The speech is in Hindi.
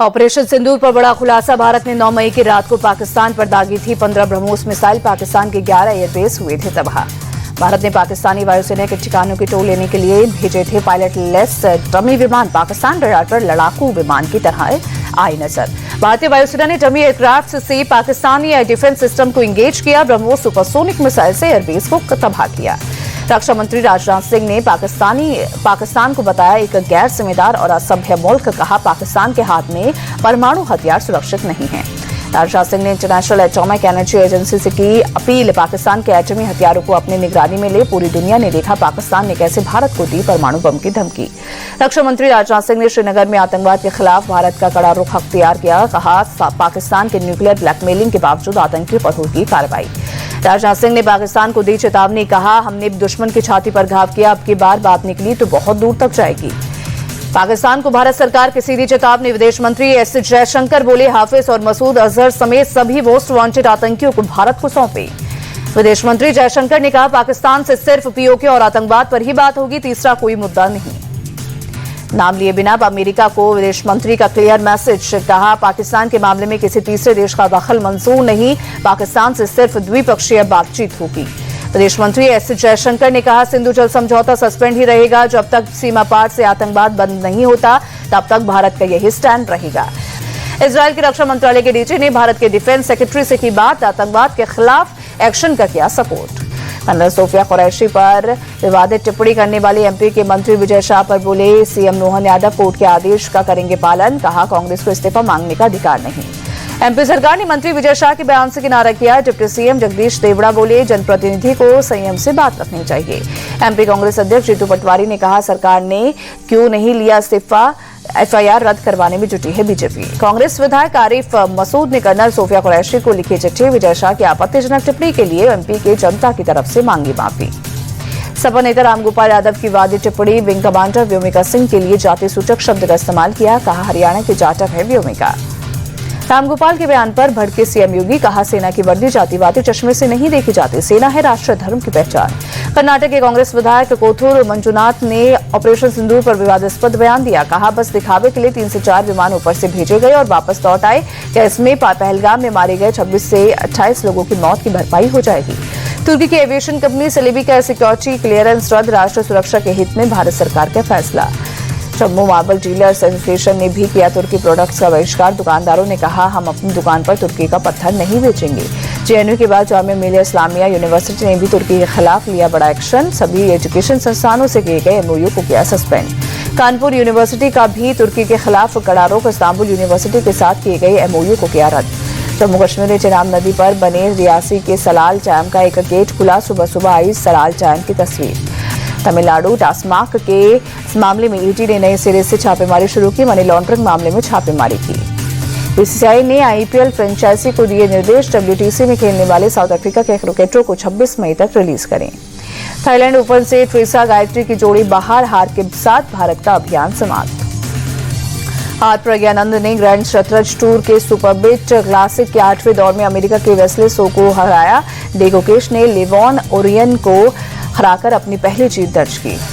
ऑपरेशन सिंदूर पर बड़ा खुलासा। भारत ने 9 मई की रात को पाकिस्तान पर दागी थी 15 ब्रह्मोस मिसाइल। पाकिस्तान के 11 एयरबेस हुए थे तबाह। भारत ने पाकिस्तानी वायुसेना के ठिकानों की टो लेने के लिए भेजे थे पायलट लेस डमी विमान। पाकिस्तान रडार पर लड़ाकू विमान की तरह आई नजर। भारतीय वायुसेना ने डमी एयरक्राफ्ट से पाकिस्तानी एयर डिफेंस सिस्टम को इंगेज किया। ब्रह्मोस सुपरसोनिक मिसाइल से एयरबेस को तबाह किया। रक्षा मंत्री राजनाथ सिंह ने पाकिस्तान को बताया एक गैर जिम्मेदार और असभ्य मुल्क। कहा, पाकिस्तान के हाथ में परमाणु हथियार सुरक्षित नहीं है। राजनाथ सिंह ने इंटरनेशनल एटॉमिक एनर्जी एजेंसी से की अपील, पाकिस्तान के एटमी हथियारों को अपनी निगरानी में ले। पूरी दुनिया ने देखा पाकिस्तान ने कैसे भारत को दी परमाणु बम की धमकी। रक्षा मंत्री राजनाथ सिंह ने श्रीनगर में आतंकवाद के खिलाफ भारत का कड़ा रुख अख्तियार किया। कहा, पाकिस्तान के न्यूक्लियर ब्लैकमेलिंग के बावजूद आतंकियों पर होगी कार्रवाई। राजनाथ सिंह ने पाकिस्तान को दी चेतावनी। कहा, हमने दुश्मन की छाती पर घाव किया, अब की बार बात निकली तो बहुत दूर तक जाएगी। पाकिस्तान को भारत सरकार की सीधी चेतावनी। विदेश मंत्री एस जयशंकर बोले, हाफिज और मसूद अजहर समेत सभी मोस्ट वांटेड आतंकियों को भारत को सौंपे। विदेश मंत्री जयशंकर ने कहा, पाकिस्तान से सिर्फ पीओके और आतंकवाद पर ही बात होगी, तीसरा कोई मुद्दा नहीं। नाम लिए बिना अमेरिका को विदेश मंत्री का क्लियर मैसेज। कहा, पाकिस्तान के मामले में किसी तीसरे देश का दखल मंजूर नहीं, पाकिस्तान से सिर्फ द्विपक्षीय बातचीत होगी। विदेश मंत्री एस जयशंकर ने कहा, सिंधु जल समझौता सस्पेंड ही रहेगा। जब तक सीमा पार से आतंकवाद बंद नहीं होता तब तक भारत का यही स्टैंड रहेगा। इजरायल के रक्षा मंत्रालय के डीजी ने भारत के डिफेंस सेक्रेटरी से की बात, आतंकवाद के खिलाफ एक्शन का किया सपोर्ट। कर्नल सोफिया कुरैशी पर विवादित टिप्पणी करने वाले एमपी के मंत्री विजय शाह पर बोले, सीएम मोहन यादव कोर्ट के आदेश का करेंगे पालन। कहा, कांग्रेस को इस्तीफा मांगने का अधिकार नहीं। एमपी सरकार ने मंत्री विजय शाह के बयान से किनारा किया। डिप्टी सीएम जगदीश देवड़ा बोले, जनप्रतिनिधि को संयम से बात रखनी चाहिए। एमपी कांग्रेस अध्यक्ष जीतू पटवारी ने कहा, सरकार ने क्यों नहीं लिया इस्तीफा, एफआईआर रद्द करवाने में जुटी है बीजेपी। कांग्रेस विधायक आरिफ मसूद ने कर्नल सोफिया कुरैशी को लिखी चिट्ठी। विजय शाह की आपत्तिजनक टिप्पणी के लिए एमपी के जनता की तरफ से मांगी माफी। सपा नेता रामगोपाल यादव की वादी टिप्पणी। विंग कमांडर व्योमिका सिंह के लिए जाति सूचक शब्द का इस्तेमाल किया। कहा, हरियाणा की जाटक है व्योमिका। रामगोपाल के बयान पर भड़के सीएम योगी। कहा, सेना की वर्दी जातिवादी चश्मे से नहीं देखी जाती, सेना है राष्ट्र धर्म की पहचान। कर्नाटक के कांग्रेस विधायक कोथूर मंजुनाथ ने ऑपरेशन सिंदूर पर विवादास्पद बयान दिया। कहा, बस दिखावे के लिए 3 से 4 विमान ऊपर से भेजे गए और वापस लौट आए। क्या इसमें पहलगाम में मारे गए 26 से 28 लोगों की मौत की भरपाई हो जाएगी? तुर्की की एविएशन कंपनी सेलेबी का सिक्योरिटी क्लियरेंस रद्द। राष्ट्र सुरक्षा के हित में भारत सरकार का फैसला। जम्मू मार्बल डीलर्स एसोसिएशन ने भी किया तुर्की प्रोडक्ट्स का बहिष्कार। दुकानदारों ने कहा, हम अपनी दुकान पर तुर्की का पत्थर नहीं बेचेंगे। जेएनयू के बाद जामिया मिलिया इस्लामिया यूनिवर्सिटी ने भी तुर्की के खिलाफ लिया बड़ा एक्शन। सभी एजुकेशन संस्थानों से किए गए एमओयू को किया सस्पेंड। कानपुर यूनिवर्सिटी का भी तुर्की के खिलाफ कड़ा रुख। इस्तांबुल यूनिवर्सिटी के साथ किए गए एमओयू को किया रद्द। जम्मू कश्मीर में चिनाब नदी पर बने रियासी के सलाल डैम का एक गेट खुला। सुबह सुबह आई सलाल डैम की तस्वीर। तमिलनाडु टास्माक के इस मामले में ईडी ने नए सिरे से छापेमारी शुरू की। मनी लॉन्ड्रिंग मामले में छापेमारी की। बीसीसीआई ने आईपीएल फ्रेंचाइजी को दिए निर्देश, डब्ल्यूटीसी में खेलने वाले साउथ अफ्रीका के क्रिकेटरों को 26 मई तक रिलीज करें। थाईलैंड ओपन से ट्रेसा गायत्री की जोड़ी बाहर, हार के साथ भारत का अभियान समाप्त। आज प्रज्ञानंद ने ग्रैंड शतरंज टूर के सुपरबिट क्लासिक के 8वें दौर में अमेरिका के वेस्ले सो को हराया। डेगोकेश ने लेवॉन ओरियन को हराकर अपनी पहली जीत दर्ज की।